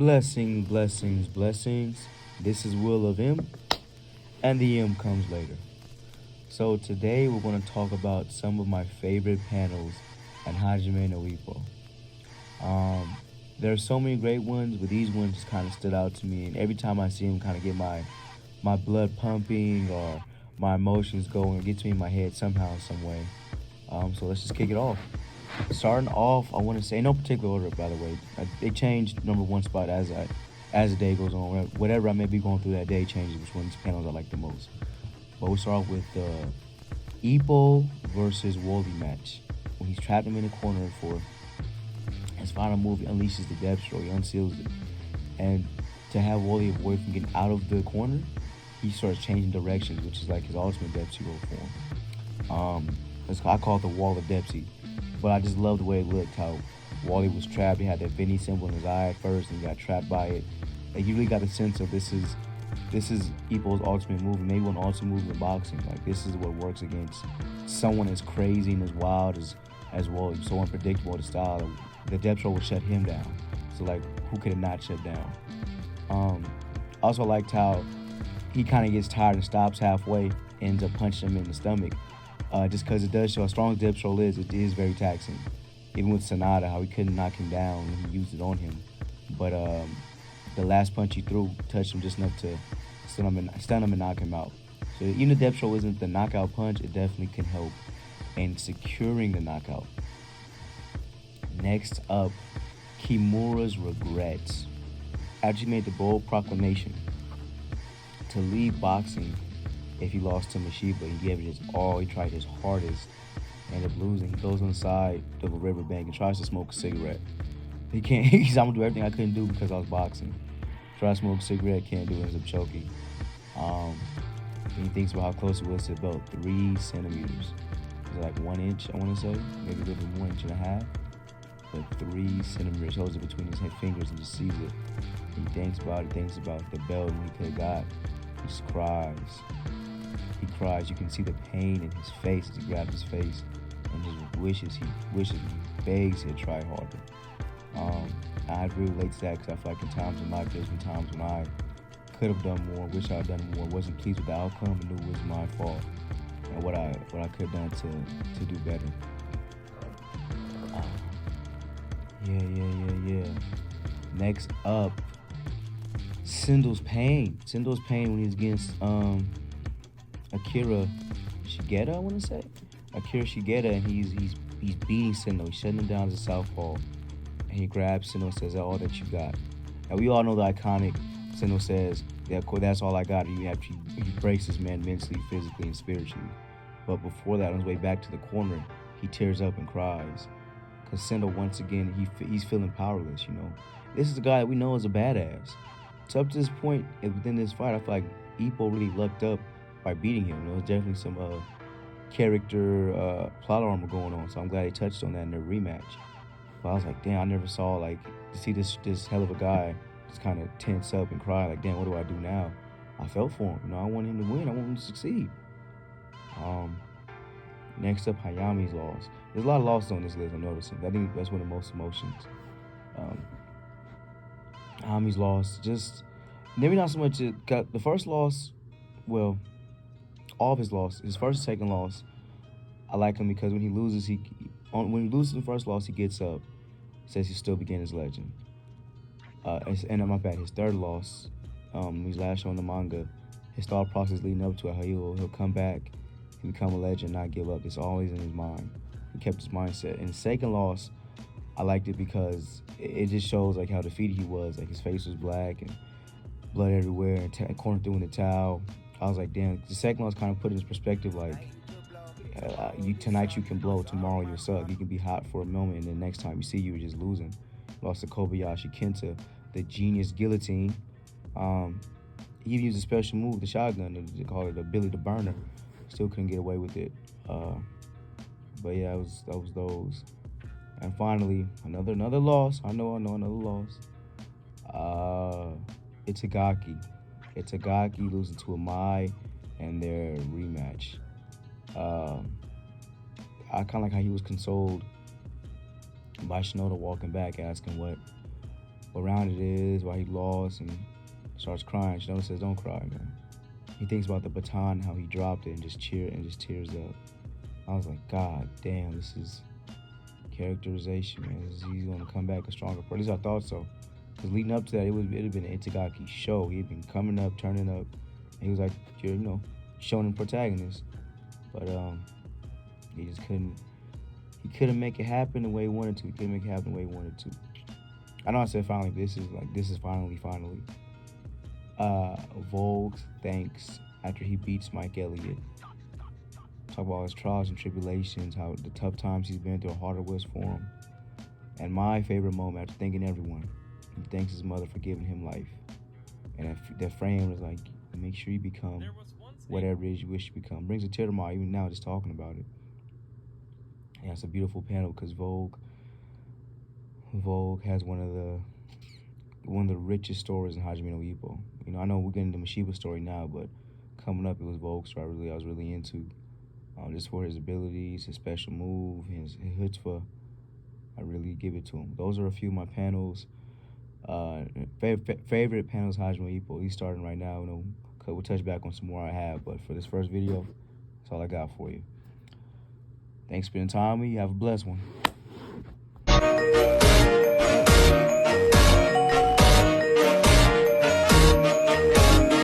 Blessings, blessings, blessings. This is Will of M, and the M comes later. So today we're going to talk about some of my favorite panels at Hajime no Ippo. Um, there are so many great ones, but these ones just kind of stood out to me, and every time I see them, kind of get my blood pumping or my emotions going, it gets me in my head somehow, some way. So let's just kick it off. Starting off, I want to say in no particular order, by the way. They changed number one spot as the day goes on. Whatever I may be going through that day changes which one of these panels I like the most. But we'll start off with the Ippo versus Wooly match. When he's trapped him in the corner for his final move, he unleashes the depth stroke, he unseals it. And to have Wooly avoid from getting out of the corner, he starts changing directions, which is like his ultimate Depsy roll form. I call it the wall of Depsy. But I just love the way it looked, how Wally was trapped. He had that Vinny symbol in his eye at first, and he got trapped by it. Like, you really got a sense of this is Ippo's ultimate move, and maybe one ultimate move in boxing. Like, this is what works against someone as crazy and as wild as Wally, so unpredictable to style. The depth roll would shut him down. So, like, who could it not shut down? Also liked how he kind of gets tired and stops halfway, ends up punching him in the stomach. Just because it does show how strong depth roll is, it is very taxing. Even with Sonata, how he couldn't knock him down and he used it on him. But the last punch he threw touched him just enough to stun him and knock him out. So even the depth roll isn't the knockout punch, it definitely can help in securing the knockout. Next up, Kimura's regrets. After he made the bold proclamation to leave boxing if he lost to Mashiba, he gave it his all, he tried his hardest, ended up losing. He goes on the side of a riverbank and tries to smoke a cigarette. He can't, he's I'm gonna do everything I couldn't do because I was boxing. Try to smoke a cigarette, can't do it, ends up choking. And he thinks about how close it was to the belt, 3 centimeters. Is it like 1 inch, I wanna say? Maybe a little bit 1.5 inches. But 3 centimeters, holds it between his fingers and just sees it. He thinks about the belt and he could have got. He just cries. He cries. You can see the pain in his face as he grabs his face and just wishes, he begs he had tried harder. I really relate to that because I feel like in times in my judgment, times when I could have done more, wish I had done more, wasn't pleased with the outcome, and knew it was my fault and what I could have done to do better. Yeah. Next up, Sendo's pain. Sendo's pain when he's against Akira Shigeta, I want to say. Akira Shigeta, and he's beating Sendo. He's shutting him down as a southpaw. And he grabs Sendo and says, "That's all that you got." Now, we all know the iconic Sendo says, "That's all I got." He breaks this man mentally, physically, and spiritually. But before that, on his way back to the corner, he tears up and cries. Because Sendo, once again, he's feeling powerless, you know. This is a guy that we know is a badass. So up to this point, within this fight, I feel like Ippo really lucked up by beating him. There was definitely some character plot armor going on, so I'm glad he touched on that in their rematch. But I was like, damn, I never saw, like, to see this hell of a guy just kind of tense up and cry, like, damn, what do I do now? I felt for him, you know, I want him to win, I want him to succeed. Next up, Hayami's loss. There's a lot of losses on this list, I'm noticing. I think that's one of the most emotions. Hayami's loss, just, maybe not so much, it got the first loss, well, all of his losses, his first and second loss, I like him because when he loses, the first loss, he gets up, says he's still beginning his legend. And my bad, his third loss, he's last shown the manga, his thought process leading up to it, how he'll come back and become a legend, not give up. It's always in his mind. He kept his mindset. And his second loss, I liked it because it just shows like how defeated he was. Like his face was black and blood everywhere, and corner through in the towel. I was like, damn. The second loss kind of put in his perspective, like, tonight you can blow, tomorrow you'll suck. You can be hot for a moment, and then next time you see you're just losing. Lost to Kobayashi Kenta, the genius guillotine. He used a special move, the shotgun, they call it a Billy the Burner. Still couldn't get away with it. But yeah, that was those. And finally, another loss. I know another loss. Itagaki. Itagaki losing to Amai and their rematch. I kind of like how he was consoled by Shinoda walking back, asking what round it is, why he lost, and starts crying. Shinoda says, "Don't cry, man." He thinks about the baton, how he dropped it, and just tears up. I was like, God damn, this is characterization, man. He's gonna come back a stronger person. At least I thought so. Because leading up to that, it'd have been an Itagaki show. He'd been coming up, turning up. And he was like, shonen protagonist. But he just couldn't. He couldn't make it happen the way he wanted to. He couldn't make it happen the way he wanted to. I know I said finally. This is finally. Volk's thanks after he beats Mike Elliott. Talk about his trials and tribulations, how the tough times he's been through, how hard it was for him. And my favorite moment, after thanking everyone, he thanks his mother for giving him life. And that frame was like, make sure you become whatever it is you wish to become. Brings a tear to my eye, even now, just talking about it. Yeah, it's a beautiful panel because Vogue has one of the richest stories in Hajime no Ippo. I know we're getting the Mashiba story now, but coming up, it was Vogue's story I was really into. Just for his abilities, his special move, his chutzpah, I really give it to him. Those are a few of my panels. Favorite panels Hajime no Ippo. He's starting right now. We'll touch back on some more I have, but for this first video, that's all I got for you. Thanks for spending time with me. Have a blessed one.